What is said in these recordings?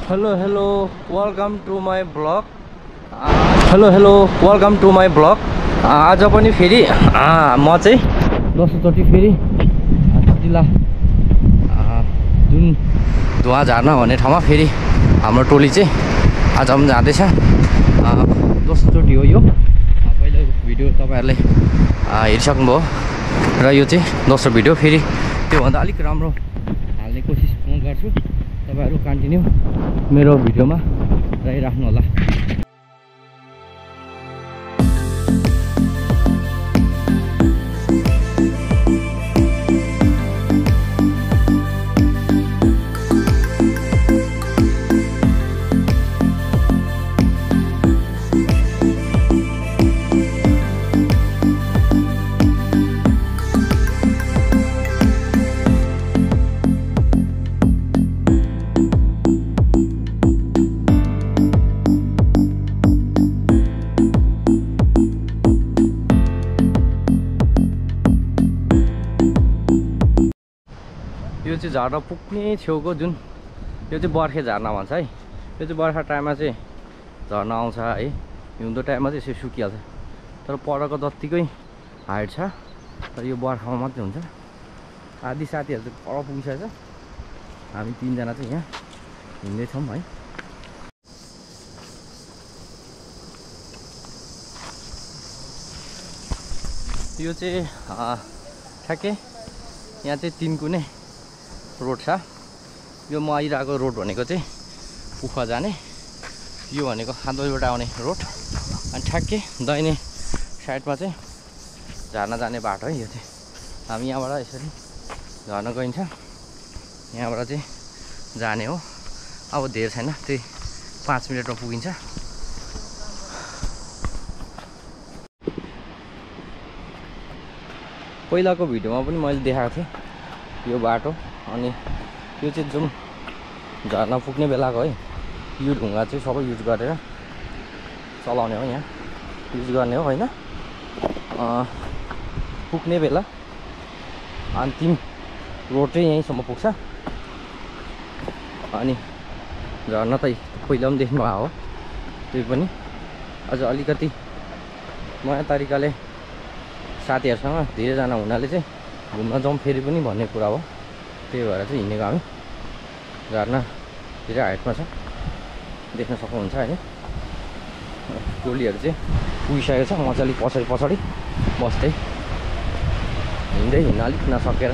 Hello, welcome to my vlog. Hello, welcome to my vlog. आज पनि फेरि म चाहिँ दोस्रोचोटि फेरि तिला जुन धुवा झार्न भन्ने ठाउँमा फेरि हाम्रो टोली चाहिँ आज पनि जाँदैछ। दोस्रोचोटि हो यो। पहिलो भिडियो तपाईहरुले हेरिसक्नुभयो र यो चाहिँ दोस्रो भिडियो। फेरि त्योभन्दा अलिक राम्रो हाल्ने कोसिस म गर्छु। तपाईहरु कन्टिन्यू मेरो भिडियोमा रहिराख्नु होला। यो चाहिँ झर्ना पुग्ने छेउको जुन यो चाहिँ बर्खे झर्ना भन्छ है। यो चाहिँ बर्खा टाइममा चाहिँ झर्ना आउँछ है। हिउँदो टाइममा चाहिँ यसो सुकिहाल्छ। तर परको जत्तिकै हाइट छ। तर यो बर्खामा मात्रै हुन्छ। आदि साथीहरु चाहिँ पर पुगिसकेछ। हामी तीनजना चाहिँ यहाँ हिँड्दै छौँ है। यो चाहिँ ठ्याक्कै यहाँ चाहिँ 3 कुने रोड छ। यो म आइरहेको रोड भनेको चाहिँ उखा जाने, यो भनेको खाँदोबाट आउने रोड, अनि ठ्याक्कै दाहिने साइडमा चाहिँ झर्ना जाने बाटो है। यो चाहिँ हामी यहाँबाट यसरी झर्न गइन्छ। यहाँबाट चाहिँ जाने हो। अब धेरै छैन, त्यही 5 मिनेटमा पुगिन्छ। पहिलाको भिडियोमा पनि मैले देखाएको थिएँ यो बाटो। अनि यो चाहिँ जुन झर्ना पुग्ने बेलाको है। यो ढुङ्गा चाहिँ सबै युज गरेर चलाउने हो। यहाँ युज गर्ने हो हैन। पुग्ने बेला अन्तिम रोड चाहिँ यहीँसम्म पुग्छ। अनि झर्ना त पहिला पनि देख्नु भएको हो। त्यही पनि अझ अलिकति नयाँ तरिकाले साथीहरुसँग धेरैजना हुनाले चाहिँ घुम्न जाउँ फेरि पनि भन्ने कुरा हो। त्यही भएर चाहिँ हिँडेको हामी। झर्ना धेरै हाइटमा छ, देख्न सक्नुहुन्छ हैन। टोलीहरु चाहिँ पुगिसकेको छ। म चाहिँ अलिक पछाडि बस्दै हिँड्न अलिक नसकेर।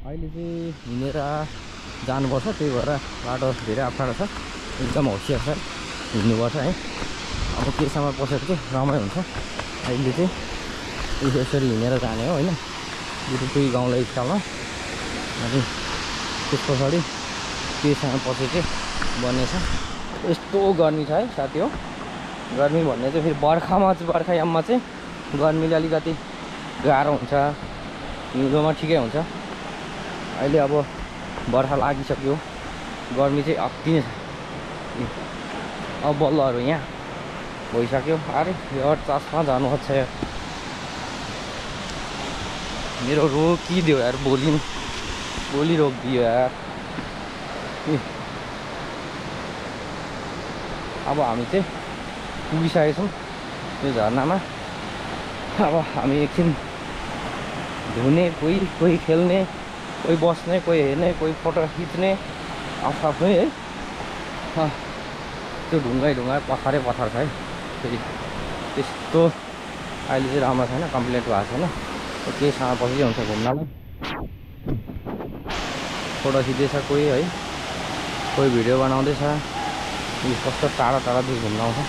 अहिले चाहिँ हिँडेर जानुपर्छ। त्यही भएर बाटो धेरै अप्ठ्यारो छ। एकदम होसियार छ हिँड्नुपर्छ है। अब केसम्म पसेर चाहिँ रमाइलो हुन्छ। अहिले चाहिँ यसरी हिँडेर जाने हो हैन, युरोपी गाउँलाई स्टाइलमा। अनि त्यस पछाडि केसम्म पसे चाहिँ बन्नेछ। यस्तो गर्मी छ है साथी हो। गर्मी भन्ने चाहिँ फेरि बर्खामा चाहिँ बर्खायाममा चाहिँ गर्मीले अलिकति गाह्रो हुन्छ। हिउँदोमा ठिकै हुन्छ। अहिले अब बर्खा लागिसक्यो, गर्मी चाहिँ अति नै छ। अब बल्लहरु यहाँ भइसक्यो। अरे यो चस्मा जानु खोज्छ यार। मेरो रोकिदियो यार, बोली रोकिदियो यार। अब हामी चाहिँ पुगिसकेको छौँ यो झर्नामा। अब हामी एकछिन धुने, कोही खेल्ने, कोही बस्ने, कोही हेर्ने, कोही फोटो खिच्ने आफ्नै है। त्यो ढुङ्गा पथारै पथार छ है। फेरि त्यस्तो अहिले चाहिँ राम्रो छैन, कम्प्लिट भएको छैन। केहीसँग पछि हुन्छ घुम्नलाई। फोटो खिच्दैछ कोही है, कोही भिडियो बनाउँदैछ। कस्तो टाढादेखि घुम्न आउँछ।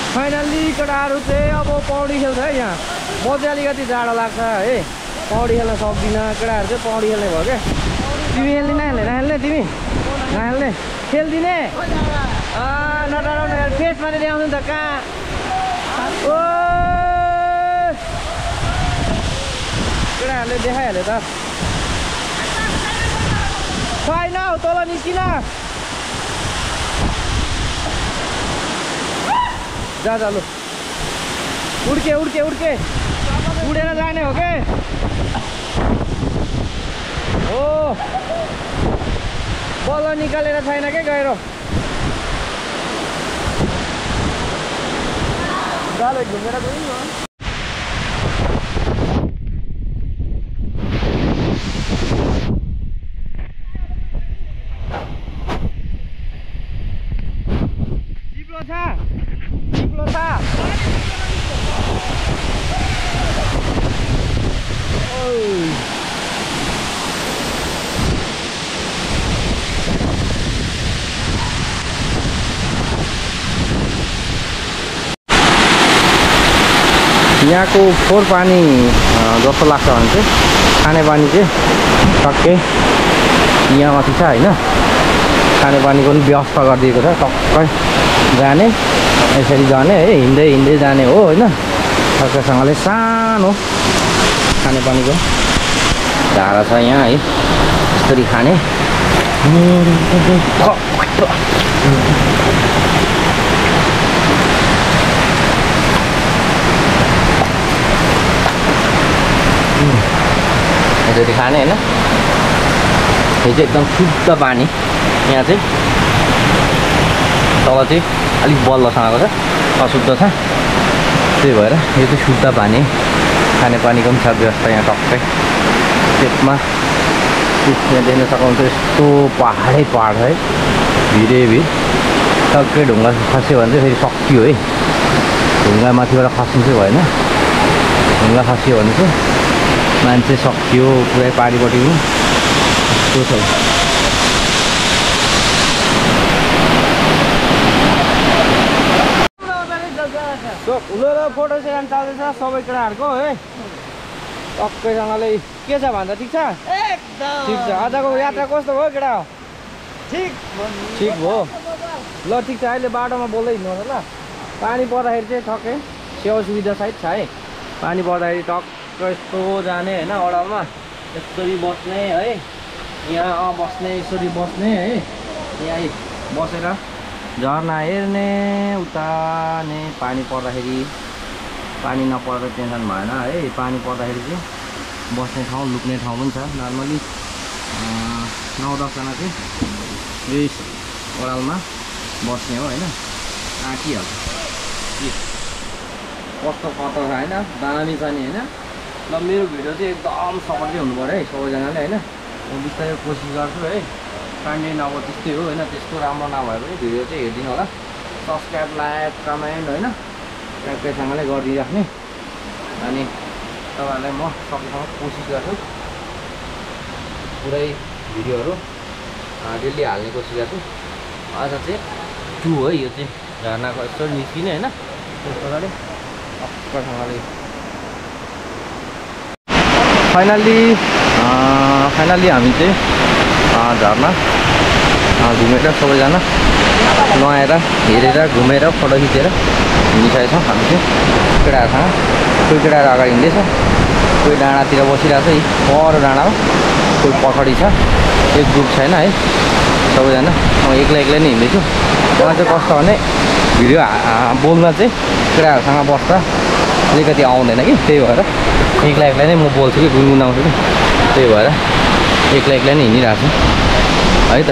फाइनली केटाहरू चाहिँ अब पौडी खेल्छ है। यहाँ म चाहिँ अलिकति जाडो लाग्छ है, पौडी खेल्न सक्दिनँ। केटाहरू चाहिँ पौडी खेल्ने भयो क्या। तिमी खेल्ने नखेल्ने तिमी नखेल्ने खेल्दिने नडराउनु फेसमा ल्याउँछु नि त कहाँ ओ यहाँले देखाइहाल्यो त छैन हौ तल निस्किन जा जा लु उड्के उडेर जाने हो के हो बल्ल निकालेर छैन के गएर जाले घुमेर गयौँ न चिप्लो छ यहाँको फोहोर पानी जस्तो लाग्छ भने चाहिँ खाने पानी चाहिँ टक्कै यहाँ माथि छ होइन खाने पानीको पनि व्यवस्था गरिदिएको छ टक्कै जाने यसरी जाने है हिँड्दै जाने हो होइन टक्कैसँगले सानो खाने पानीको धारा छ यहाँ है यसरी खाने यसरी खाने होइन यो चाहिँ एकदम शुद्ध पानी यहाँ चाहिँ तल चाहिँ अलिक बल्लसँगको छ अशुद्ध छ त्यही भएर यो चाहिँ शुद्ध पानी खाने पानीको पनि छ व्यवस्था यहाँ टक्कै पेटमा यहाँ देख्न सक्नुहुन्छ यस्तो पहाडै पहाड है भिरै भिर टक्कै ढुङ्गा खस्यो भने चाहिँ फेरि सकियो है ढुङ्गा माथिबाट खस्नु चाहिँ भएन ढुङ्गा खस्यो भने चाहिँ मान्छे सकियो पुरै पारिपट्टि यस्तो छ फोटो सेसन चल्दैछ सबै केटाहरूको है टक्कैसँगले के छ भन्दा ठिक छ ठिक छ आजको यात्रा कस्तो भयो केटा ठिक भयो ल ठिक छ अहिले बाटोमा बोल्दै हिँड्नु ल पानी पर्दाखेरि चाहिँ ठक्कै सेवा सुविधा सहित छ है पानी पर्दाखेरि टक्क यस्तो जाने होइन ओडालमा यसरी बस्ने है यहाँ बस्ने यसरी बस्ने है यहाँ बसेर झर्ना हेर्ने उतार्ने पानी पर्दाखेरि पानी नपर्दा टेन्सन भएन है पानी पर्दाखेरि चाहिँ बस्ने ठाउँ लुक्ने ठाउँ पनि छ नर्मली 9-10 जना चाहिँ यही ओडालमा बस्ने हो होइन आँटिहाल्छ कस्तो कस्तो छ होइन दामी छ नि होइन ल मेरो भिडियो चाहिँ एकदम सपोर्टै हुनु पऱ्यो है सबैजनाले होइन म बिस्तारै कोसिस गर्छु है कन्टेन्ट अब त्यस्तै हो होइन त्यस्तो राम्रो नभए पनि भिडियो चाहिँ हेरिदिनु होला सब्सक्राइब लाइक कमेन्ट होइन ट्याक्कैसँगले गरिदिइराख्ने अनि तपाईँहरूलाई म सकेसम्म कोसिस गर्छु पुरै भिडियोहरू डेली हाल्ने कोसिस गर्छु आज चाहिँ 2 है यो चाहिँ झर्नाको यस्तो निस्किने होइन त्यस प्रकारले टक्कसँगले फाइनल्ली हामी चाहिँ झर्ना घुमेर सबैजना नुहाएर हेरेर घुमेर फोटो खिचेर हिँडिसकेको छौँ हामी चाहिँ केटाहरूसँग कोही केटाहरू अगाडि हिँड्दैछ कोही डाँडातिर बसिरहेको छ पर डाँडामा कोही पछाडि छ एक ग्रुप छैन है सबैजना म एक्लै नै हिँड्दैछु मलाई चाहिँ कस्तो भने भिडियो बोल्न चाहिँ केटाहरूसँग बस्दा अलिकति आउँदैन कि त्यही भएर एक्लै नै म बोल्छु कि गुनगुनाउँछु कि त्यही भएर एक्लै नै हिँडिरहेको छु है त।